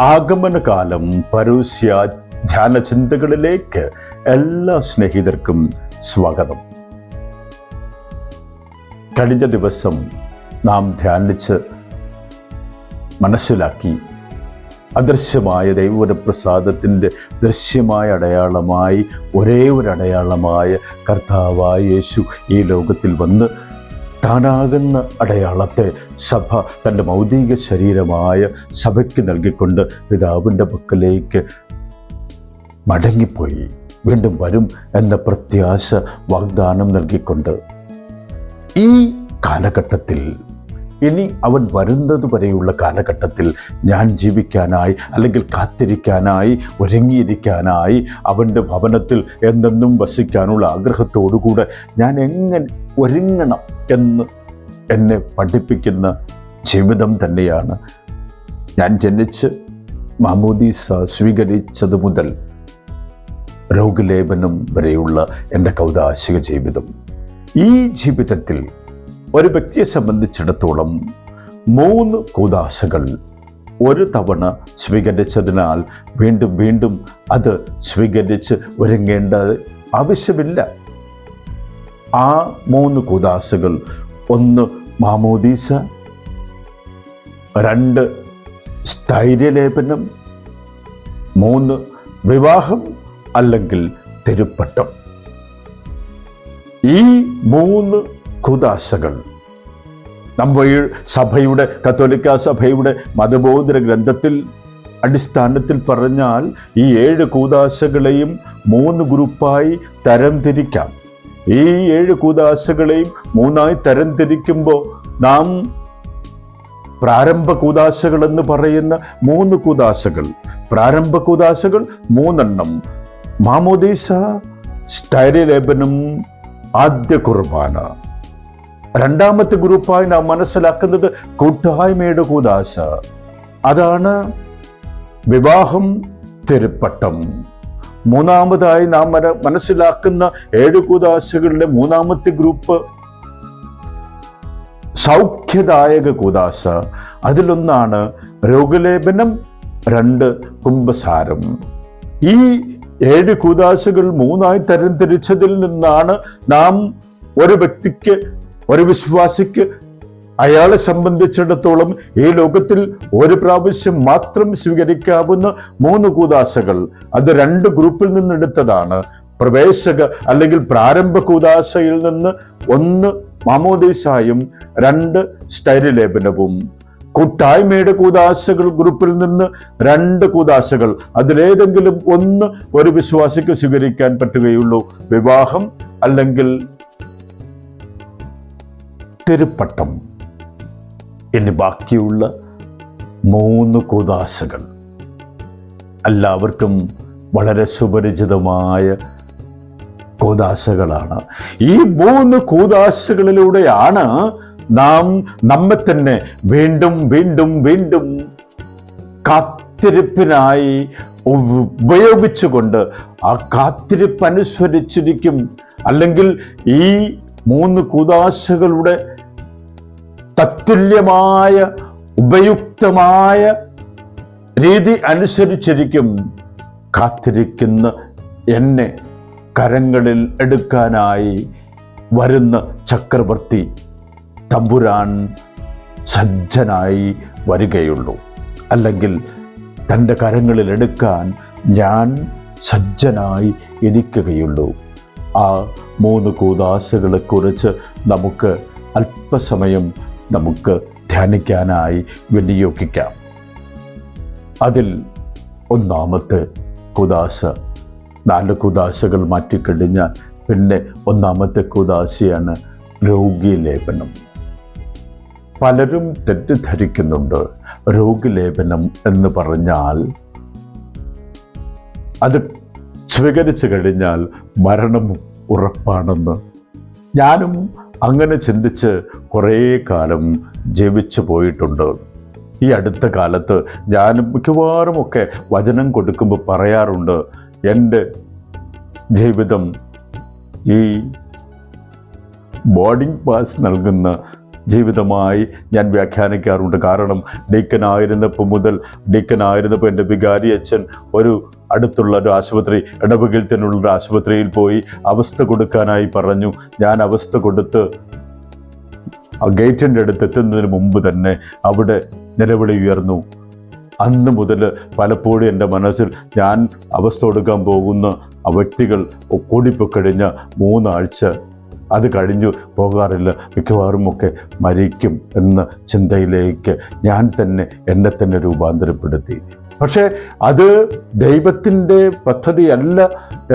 ആഗമനകാലം പരൂസ്യ ധ്യാന ചിന്തകളിലേക്ക് എല്ലാ സ്നേഹിതർക്കും സ്വാഗതം. കഴിഞ്ഞ ദിവസം നാം ധ്യാനിച്ച് മനസ്സിലാക്കി അദൃശ്യമായ ദൈവപ്രസാദത്തിൻ്റെ ദൃശ്യമായ അടയാളമായി ഒരേ ഒരു അടയാളമായ കർത്താവായ യേശു ഈ ലോകത്തിൽ വന്ന് താനാകുന്ന അടയാളത്തെ സഭ തൻ്റെ ഭൗതിക ശരീരമായ സഭയ്ക്ക് നൽകിക്കൊണ്ട് പിതാവിൻ്റെ പക്കലേക്ക് മടങ്ങിപ്പോയി. വീണ്ടും വരും എന്ന പ്രത്യാശ വാഗ്ദാനം നൽകിക്കൊണ്ട് ഈ കാലഘട്ടത്തിൽ, ഇനി അവൻ വരുന്നത് വരെയുള്ള കാലഘട്ടത്തിൽ ഞാൻ ജീവിക്കാനായി അല്ലെങ്കിൽ കാത്തിരിക്കാനായി ഒരുങ്ങിയിരിക്കാനായി അവൻ്റെ ഭവനത്തിൽ എന്തെന്നും വസിക്കാനുള്ള ആഗ്രഹത്തോടുകൂടെ ഞാൻ എങ്ങനെ ഒരുങ്ങണം എന്ന് എന്നെ പഠിപ്പിക്കുന്ന ജീവിതം തന്നെയാണ് ഞാൻ ജനിച്ച് മാമോദീസ സ്വീകരിച്ചത് മുതൽ രോഗലേപനം വരെയുള്ള എൻ്റെ കൗദാശിക ജീവിതം. ഈ ജീവിതത്തിൽ ഒരു വ്യക്തിയെ സംബന്ധിച്ചിടത്തോളം 3 കൂദാശകൾ ഒരു തവണ സ്വീകരിച്ചതിനാൽ വീണ്ടും വീണ്ടും അത് സ്വീകരിച്ച് ഒരുങ്ങേണ്ട ആവശ്യമില്ല. ആ 3 കൂദാശകൾ: 1 മാമോദീസ, 2 സ്ഥൈര്യലേപനം, 3 വിവാഹം അല്ലെങ്കിൽ തിരുപ്പട്ടം. ഈ 3 കൂദാശകൾ നമ്മൾ സഭയുടെ, കത്തോലിക്ക സഭയുടെ മതബോധന ഗ്രന്ഥത്തിൽ അടിസ്ഥാനത്തിൽ പറഞ്ഞാൽ ഈ 7 കൂദാശകളെയും 3 ഗ്രൂപ്പായി തരംതിരിക്കാം. ഈ 7 കൂദാശകളെയും 3ആയി തരംതിരിക്കുമ്പോൾ നാം പ്രാരംഭ കൂദാശകൾ എന്ന് പറയുന്ന 3 കൂദാശകൾ, പ്രാരംഭ കൂദാശകൾ 3 മാമോദീസ, സ്ഥൈര്യലേപനം, ആദ്യ കുർബാന. 2ാമത്തെ ഗ്രൂപ്പായി നാം മനസ്സിലാക്കുന്നത് കൂട്ടായ്മയുടെ കൂദാശ, അതാണ് വിവാഹം, തിരുപ്പട്ടം. 3ാമതായി നാം മനസ്സിലാക്കുന്ന 7 കൂദാശകളുടെ 3ാമത്തെ ഗ്രൂപ്പ് സൗഖ്യദായക കൂദാശ. അതിലൊന്നാണ് രോഗലേപനം, 2 കുംഭസാരം. ഈ 7 കൂദാശകൾ 3ആയി തരംതിരിച്ചതിൽ നിന്നാണ് നാം ഒരു വ്യക്തിക്ക്, ഒരു വിശ്വാസിക്ക്, അയാളെ സംബന്ധിച്ചിടത്തോളം ഈ ലോകത്തിൽ ഒരു പ്രാവശ്യം മാത്രം സ്വീകരിക്കാവുന്ന 3 കൂദാശകൾ. അത് 2 ഗ്രൂപ്പിൽ നിന്നെടുത്തതാണ്. പ്രവേശക അല്ലെങ്കിൽ പ്രാരംഭ കൂദാശയിൽ നിന്ന് 1 മാമോദീസായും 2 സ്ഥൈര്യലേപനവും. കൂട്ടായ്മയുടെ കൂദാശകൾ ഗ്രൂപ്പിൽ നിന്ന് 2 കൂദാശകൾ. അതിലേതെങ്കിലും 1 ഒരു വിശ്വാസിക്ക് സ്വീകരിക്കാൻ പറ്റുകയുള്ളൂ: വിവാഹം അല്ലെങ്കിൽ തിരുപ്പട്ടം. ഇനി ബാക്കിയുള്ള 3 കൂദാശകൾ എല്ലാവർക്കും വളരെ സുപരിചിതമായ കൂദാശകളാണ്. ഈ 3 കൂദാശകളിലൂടെയാണ് നാം നമ്മെ തന്നെ വീണ്ടും വീണ്ടും വീണ്ടും കാത്തിരിപ്പിനായി ഉപയോഗിച്ചുകൊണ്ട് ആ കാത്തിരിപ്പ് അനുസരിച്ചിരിക്കും. അല്ലെങ്കിൽ ഈ 3 കൂദാശകളുടെ തത്തുല്യമായ ഉപയുക്തമായ രീതി അനുസരിച്ചിരിക്കും കാത്തിരിക്കുന്ന എന്നെ കരങ്ങളിൽ എടുക്കാനായി വരുന്ന ചക്രവർത്തി തമ്പുരാൻ സജ്ജനായി വരികയുള്ളൂ. അല്ലെങ്കിൽ തൻ്റെ കരങ്ങളിൽ എടുക്കാൻ ഞാൻ സജ്ജനായി ഇരിക്കുകയുള്ളൂ. ആ 3 കൂദാശകളെ കുറിച്ച് നമുക്ക് അല്പസമയം ധ്യാനിക്കാനായി വിനിയോഗിക്കാം. അതിൽ 1ാമത്തെ കൂദാശ, 4 കൂദാശകൾ മാറ്റിക്കഴിഞ്ഞാൽ പിന്നെ 1ാമത്തെ കൂദാശയാണ് രോഗീലേപനം. പലരും തെറ്റിദ്ധരിക്കുന്നുണ്ട്. രോഗീലേപനം എന്ന് പറഞ്ഞാൽ അത് സ്വീകരിച്ചു കഴിഞ്ഞാൽ മരണം ഉറപ്പാണെന്ന്. ഞാനും അങ്ങനെ ചിന്തിച്ച് കുറേ കാലം ജീവിച്ചു പോയിട്ടുണ്ട്. ഈ അടുത്ത കാലത്ത് ഞാൻ മിക്കവാറുമൊക്കെ വചനം കൊടുക്കുമ്പോൾ പറയാറുണ്ട്, എൻ്റെ ജീവിതം ഈ ബോർഡിംഗ് പാസ് നൽകുന്ന ജീവിതമായി ഞാൻ വ്യാഖ്യാനിക്കാറുണ്ട്. കാരണം ഡീക്കനായിരുന്നപ്പോൾ എൻ്റെ വികാരി അച്ഛൻ ഒരു അടുത്തുള്ള ഒരു ആശുപത്രി, ഇടവകയിൽ തന്നെയുള്ള ഒരു ആശുപത്രിയിൽ പോയി അവസ്ഥ കൊടുക്കാനായി പറഞ്ഞു. ഞാൻ അവസ്ഥ കൊടുത്ത് ഗേറ്റിൻ്റെ അടുത്ത് എത്തുന്നതിന് മുമ്പ് തന്നെ അവിടെ നിലവിളി ഉയർന്നു. അന്ന് മുതൽ പലപ്പോഴും എൻ്റെ മനസ്സിൽ ഞാൻ അവസ്ഥ കൊടുക്കാൻ പോകുന്ന ആ വ്യക്തികൾ കൂടിപ്പോയിക്കഴിഞ്ഞ 3 ആഴ്ച അത് കഴിഞ്ഞു പോകാറില്ല, മിക്കവാറും ഒക്കെ മരിക്കും എന്ന ചിന്തയിലേക്ക് ഞാൻ തന്നെ എന്നെ തന്നെ രൂപാന്തരപ്പെടുത്തി. പക്ഷേ അത് ദൈവത്തിൻ്റെ പദ്ധതിയല്ല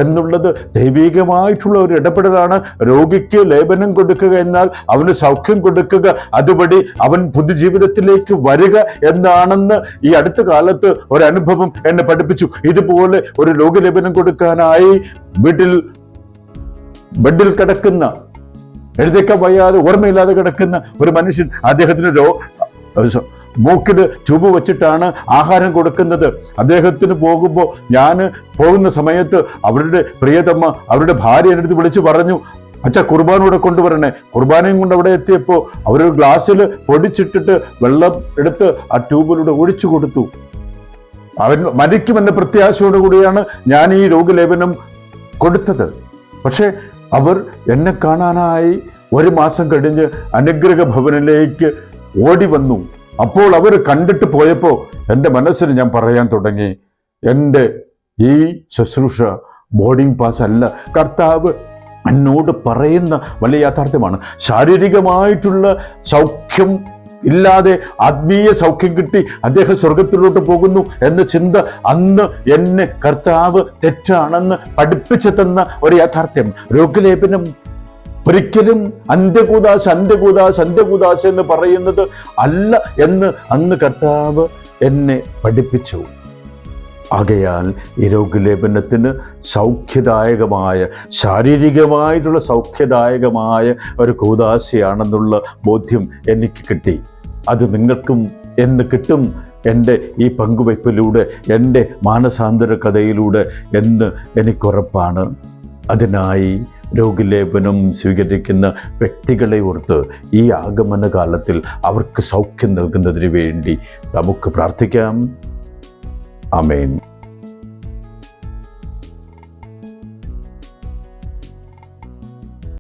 എന്നുള്ളത് ദൈവികമായിട്ടുള്ള ഒരു ഇടപെടലാണ്. രോഗിക്ക് ലേപനം കൊടുക്കുക എന്നാൽ അവന് സൗഖ്യം കൊടുക്കുക, അതുവഴി അവൻ പുതുജീവിതത്തിലേക്ക് വരിക എന്നാണെന്ന് ഈ അടുത്ത കാലത്ത് ഒരനുഭവം എന്നെ പഠിപ്പിച്ചു. ഇതുപോലെ ഒരു രോഗലേപനം കൊടുക്കാനായി ബെഡിൽ കിടക്കുന്ന, എഴുതേക്കാൻ വയ്യാതെ ഓർമ്മയില്ലാതെ കിടക്കുന്ന ഒരു മനുഷ്യൻ, അദ്ദേഹത്തിന് മൂക്കിൽ ട്യൂബ് വെച്ചിട്ടാണ് ആഹാരം കൊടുക്കുന്നത്. അദ്ദേഹത്തിന് പോകുമ്പോൾ ഞാൻ പോകുന്ന സമയത്ത് അവരുടെ പ്രിയതമ്മ, അവരുടെ ഭാര്യ എൻ്റെ അടുത്ത് വിളിച്ചു പറഞ്ഞു, അച്ഛാ കുർബാനൂടെ കൊണ്ടുവരണേ. കുർബാനയും കൊണ്ട് അവിടെ എത്തിയപ്പോൾ അവരൊരു ഗ്ലാസ്സിൽ പൊടിച്ചിട്ടിട്ട് വെള്ളം എടുത്ത് ആ ട്യൂബിലൂടെ ഒഴിച്ചു കൊടുത്തു. അവൻ മരിക്കുമെന്ന പ്രത്യാശയോടുകൂടിയാണ് ഞാൻ ഈ രോഗലേപനം കൊടുത്തത്. പക്ഷേ അവർ എന്നെ കാണാനായി 1 മാസം കഴിഞ്ഞ് അനുഗ്രഹ ഭവനിലേക്ക് ഓടി വന്നു. അപ്പോൾ അവർ കണ്ടിട്ട് പോയപ്പോൾ എൻ്റെ മനസ്സിൽ ഞാൻ പറയാൻ തുടങ്ങി, എൻ്റെ ഈ ശുശ്രൂഷ ബോർഡിംഗ് പാസ് അല്ല, കർത്താവ് എന്നോട് പറയുന്ന വലിയ യാഥാർത്ഥ്യമാണ്. ശാരീരികമായിട്ടുള്ള സൗഖ്യം ഇല്ലാതെ ആത്മീയ സൗഖ്യം കിട്ടി അദ്ദേഹം സ്വർഗത്തിലോട്ട് പോകുന്നു എന്ന ചിന്ത അന്ന് എന്നെ കർത്താവ് തെറ്റാണെന്ന് പഠിപ്പിച്ചു തന്ന ഒരു യാഥാർത്ഥ്യം. രോഗലേപനം ഒരിക്കലും അന്ത്യകൂദാശ എന്ന് പറയുന്നത് അല്ല എന്ന് അന്ന് കർത്താവ് എന്നെ പഠിപ്പിച്ചു. ആകയാൽ ഈ രോഗലേപനത്തിന് സൗഖ്യദായകമായ, ശാരീരികമായിട്ടുള്ള സൗഖ്യദായകമായ ഒരു കൂദാശയാണെന്നുള്ള ബോധ്യം എനിക്ക് കിട്ടി. അത് നിങ്ങൾക്കും എന്ന് കിട്ടും എൻ്റെ ഈ പങ്കുവയ്പ്പിലൂടെ, എൻ്റെ മാനസാന്തര കഥയിലൂടെ എന്ന് എനിക്കുറപ്പാണ്. അതിനായി രോഗലേപനം സ്വീകരിക്കുന്ന വ്യക്തികളെ ഓർത്ത് ഈ ആഗമന കാലത്തിൽ അവർക്ക് സൗഖ്യം നൽകുന്നതിന് വേണ്ടി നമുക്ക് പ്രാർത്ഥിക്കാം. ആമേൻ.